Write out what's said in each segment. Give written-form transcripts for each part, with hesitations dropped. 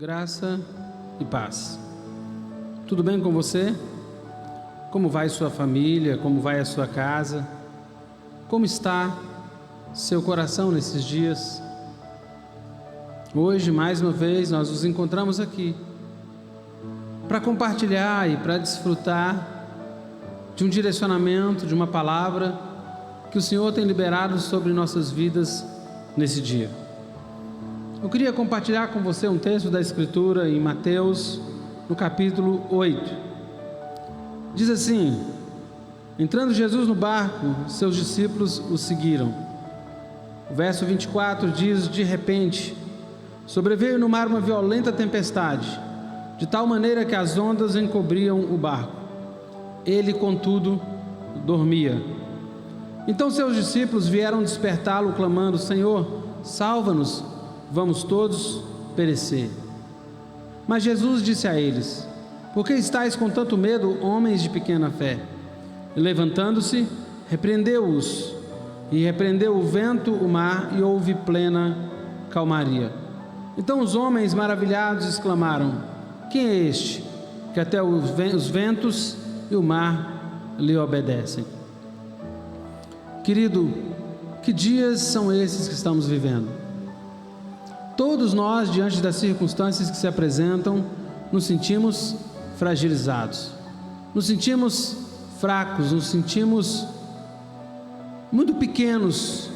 Graça e paz. Tudo bem com você? Como vai sua família? Como vai a sua casa? Como está seu coração nesses dias? Hoje, mais uma vez, nós nos encontramos aqui para compartilhar e para desfrutar de um direcionamento, de uma palavra que o Senhor tem liberado sobre nossas vidas nesse dia. Eu queria compartilhar com você um texto da Escritura em Mateus, no capítulo 8. Diz assim: entrando Jesus no barco, seus discípulos o seguiram. O verso 24 diz: de repente, sobreveio no mar uma violenta tempestade, de tal maneira que as ondas encobriam o barco. Ele, contudo, dormia. Então seus discípulos vieram despertá-lo, clamando: Senhor, salva-nos, vamos todos perecer. Mas Jesus disse a eles: por que estáis com tanto medo, homens de pequena fé? E levantando-se, repreendeu-os, e repreendeu o vento, o mar, e houve plena calmaria. Então os homens maravilhados exclamaram: quem é este, que até os ventos e o mar lhe obedecem? Querido, que dias são esses que estamos vivendo? Todos nós, diante das circunstâncias que se apresentam, nos sentimos fragilizados, nos sentimos fracos, nos sentimos muito pequenos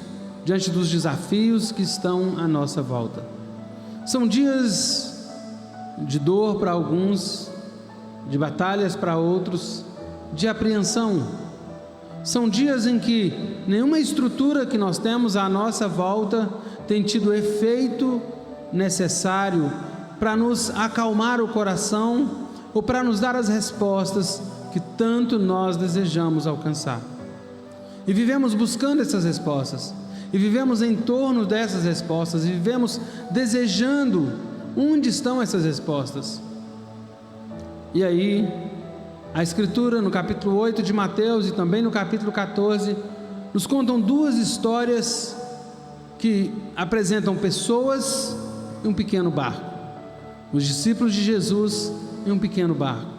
diante dos desafios que estão à nossa volta. São dias de dor para alguns, de batalhas para outros, de apreensão. São dias em que nenhuma estrutura que nós temos à nossa volta tem tido efeito necessário para nos acalmar o coração ou para nos dar as respostas que tanto nós desejamos alcançar. E vivemos buscando essas respostas, e vivemos em torno dessas respostas, e vivemos desejando onde estão essas respostas. E aí, a Escritura no capítulo 8 de Mateus e também no capítulo 14 nos contam duas histórias que apresentam pessoas e um pequeno barco. Os discípulos de Jesus e um pequeno barco.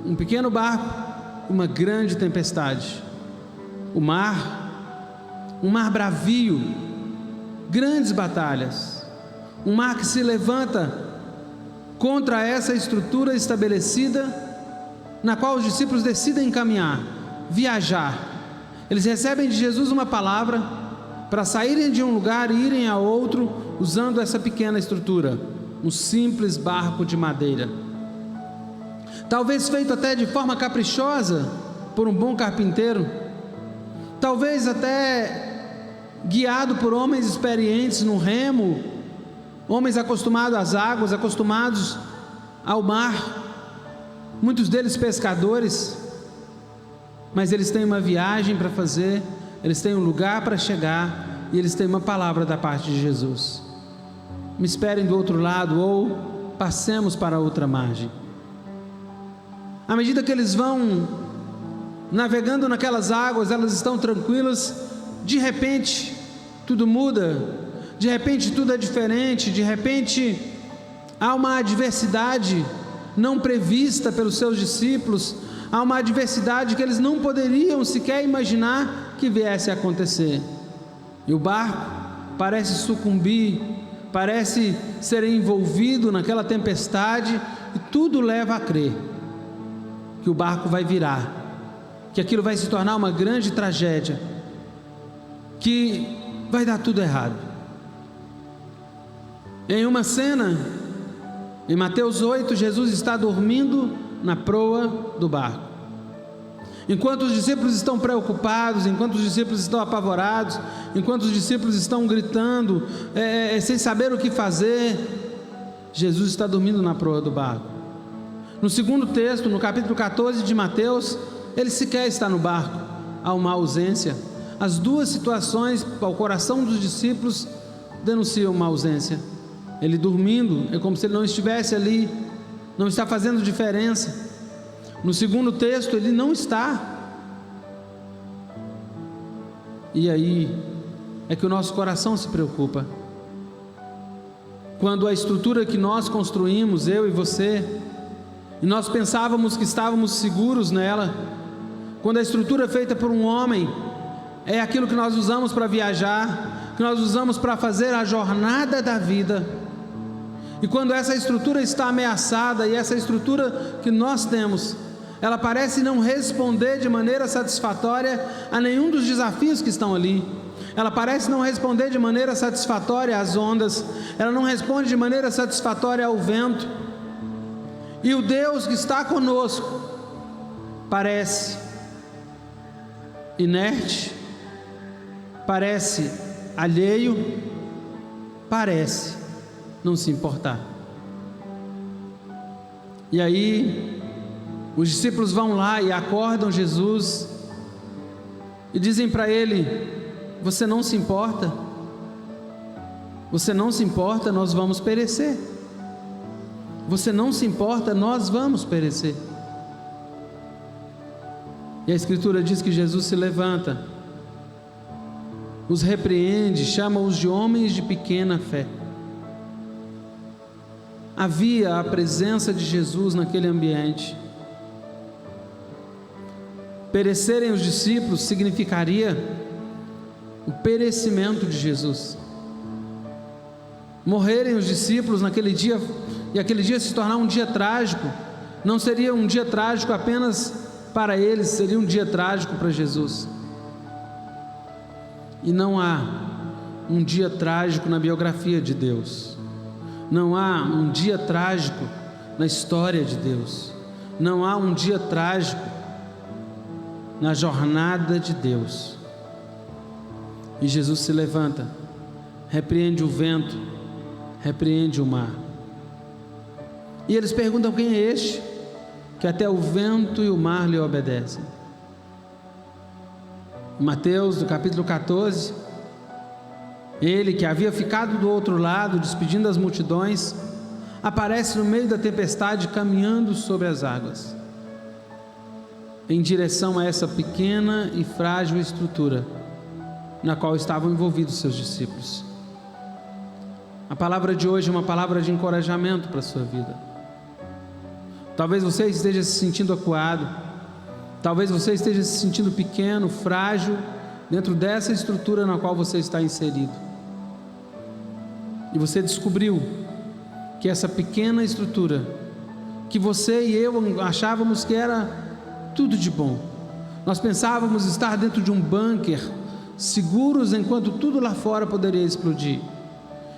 Um pequeno barco e uma grande tempestade. O mar, um mar bravio, grandes batalhas. Um mar que se levanta contra essa estrutura estabelecida, na qual os discípulos decidem caminhar, viajar. Eles recebem de Jesus uma palavra para saírem de um lugar e irem a outro, usando essa pequena estrutura, um simples barco de madeira, talvez feito até de forma caprichosa por um bom carpinteiro, talvez até guiado por homens experientes no remo, homens acostumados às águas, acostumados ao mar, muitos deles pescadores. Mas eles têm uma viagem para fazer, eles têm um lugar para chegar, e eles têm uma palavra da parte de Jesus: me esperem do outro lado, ou passemos para a outra margem. À medida que eles vão navegando naquelas águas, elas estão tranquilas, de repente tudo muda, de repente tudo é diferente, de repente há uma adversidade não prevista pelos seus discípulos, há uma adversidade que eles não poderiam sequer imaginar que viesse a acontecer, e o barco parece sucumbir, parece ser envolvido naquela tempestade, e tudo leva a crer que o barco vai virar, que aquilo vai se tornar uma grande tragédia, que vai dar tudo errado. Em uma cena, em Mateus 8, Jesus está dormindo na proa do barco. Enquanto os discípulos estão preocupados, enquanto os discípulos estão apavorados, enquanto os discípulos estão gritando, sem saber o que fazer, Jesus está dormindo na proa do barco. No segundo texto, no capítulo 14 de Mateus, ele sequer está no barco, há uma ausência. As duas situações, ao coração dos discípulos, denunciam uma ausência. Ele dormindo, é como se ele não estivesse ali, não está fazendo diferença. No segundo texto, ele não está. E aí é que o nosso coração se preocupa. quando a estrutura que nós construímos, eu e você, e nós pensávamos que estávamos seguros nela, quando a estrutura feita por um homem é aquilo que nós usamos para viajar, que nós usamos para fazer a jornada da vida, e quando essa estrutura está ameaçada, e essa estrutura que nós temos, ela parece não responder de maneira satisfatória a nenhum dos desafios que estão ali, ela parece não responder de maneira satisfatória às ondas, ela não responde de maneira satisfatória ao vento, e o Deus que está conosco parece inerte, parece alheio, parece não se importar. E aí os discípulos vão lá e acordam Jesus e dizem para ele: você não se importa? Você não se importa, nós vamos perecer. Você não se importa, nós vamos perecer. E a Escritura diz que Jesus se levanta, os repreende, chama-os de homens de pequena fé. Havia a presença de Jesus naquele ambiente. Perecerem os discípulos significaria o perecimento de Jesus. Morrerem os discípulos naquele dia, e aquele dia se tornar um dia trágico, não seria um dia trágico apenas para eles, seria um dia trágico para Jesus. E não há um dia trágico na biografia de Deus, não há um dia trágico na história de Deus, não há um dia trágico na jornada de Deus. E Jesus se levanta, repreende o vento, repreende o mar, e eles perguntam: quem é este que até o vento e o mar lhe obedecem? Em Mateus, no capítulo 14, ele que havia ficado do outro lado, despedindo as multidões, aparece no meio da tempestade, caminhando sobre as águas, em direção a essa pequena e frágil estrutura na qual estavam envolvidos seus discípulos. A palavra de hoje é uma palavra de encorajamento para a sua vida. Talvez você esteja se sentindo acuado, talvez você esteja se sentindo pequeno, frágil, dentro dessa estrutura na qual você está inserido. E você descobriu que essa pequena estrutura, que você e eu achávamos que era tudo de bom, nós pensávamos estar dentro de um bunker, seguros enquanto tudo lá fora poderia explodir.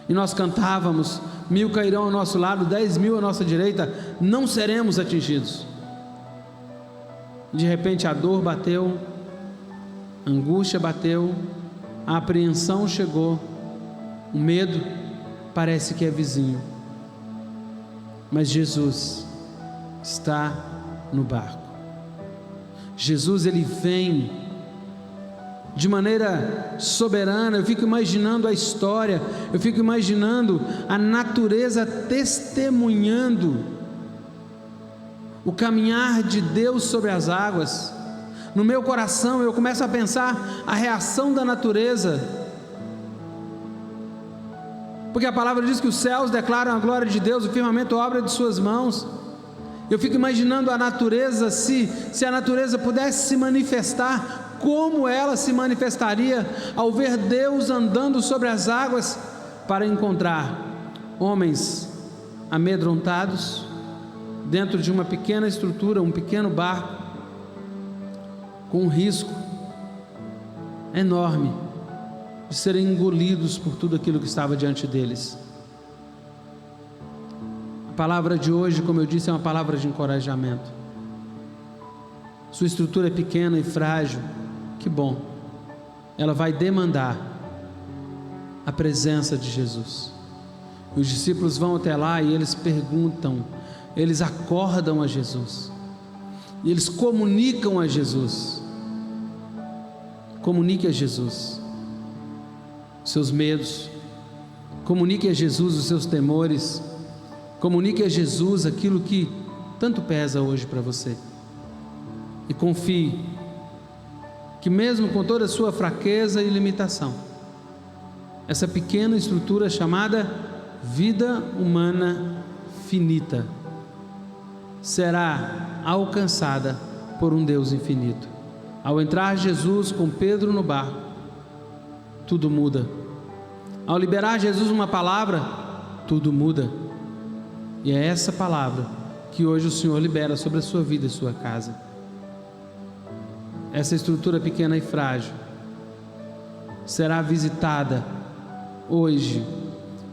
E nós cantávamos: 1000 cairão ao nosso lado, 10.000 à nossa direita, não seremos atingidos. De repente a dor bateu, a angústia bateu, a apreensão chegou, o medo parece que é vizinho. Mas Jesus está no barco. Jesus, ele vem de maneira soberana. Eu fico imaginando a história, eu fico imaginando a natureza testemunhando o caminhar de Deus sobre as águas. No meu coração eu começo a pensar a reação da natureza, porque a palavra diz que os céus declaram a glória de Deus, o firmamento obra de suas mãos. Eu fico imaginando a natureza, se a natureza pudesse se manifestar, como ela se manifestaria ao ver Deus andando sobre as águas para encontrar homens amedrontados dentro de uma pequena estrutura, um pequeno barco, com um risco enorme de serem engolidos por tudo aquilo que estava diante deles. A palavra de hoje, como eu disse, é uma palavra de encorajamento. Sua estrutura é pequena e frágil, que bom, ela vai demandar a presença de Jesus. Os discípulos vão até lá e eles perguntam, eles acordam a Jesus, e eles comunicam a Jesus. Comunique a Jesus os seus medos, comunique a Jesus os seus temores, comunique a Jesus aquilo que tanto pesa hoje para você, e confie que mesmo com toda a sua fraqueza e limitação, essa pequena estrutura chamada vida humana finita será alcançada por um Deus infinito. Ao entrar Jesus com Pedro no barco, tudo muda. Ao liberar Jesus uma palavra, tudo muda. E é essa palavra que hoje o Senhor libera sobre a sua vida e sua casa. Essa estrutura pequena e frágil será visitada hoje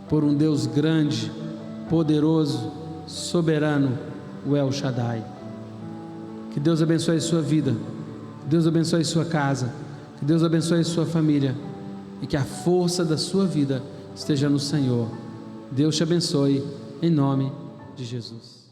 por um Deus grande, poderoso, soberano, o El Shaddai. Que Deus abençoe a sua vida, que Deus abençoe a sua casa, que Deus abençoe a sua família e que a força da sua vida esteja no Senhor. Deus te abençoe, em nome de Jesus.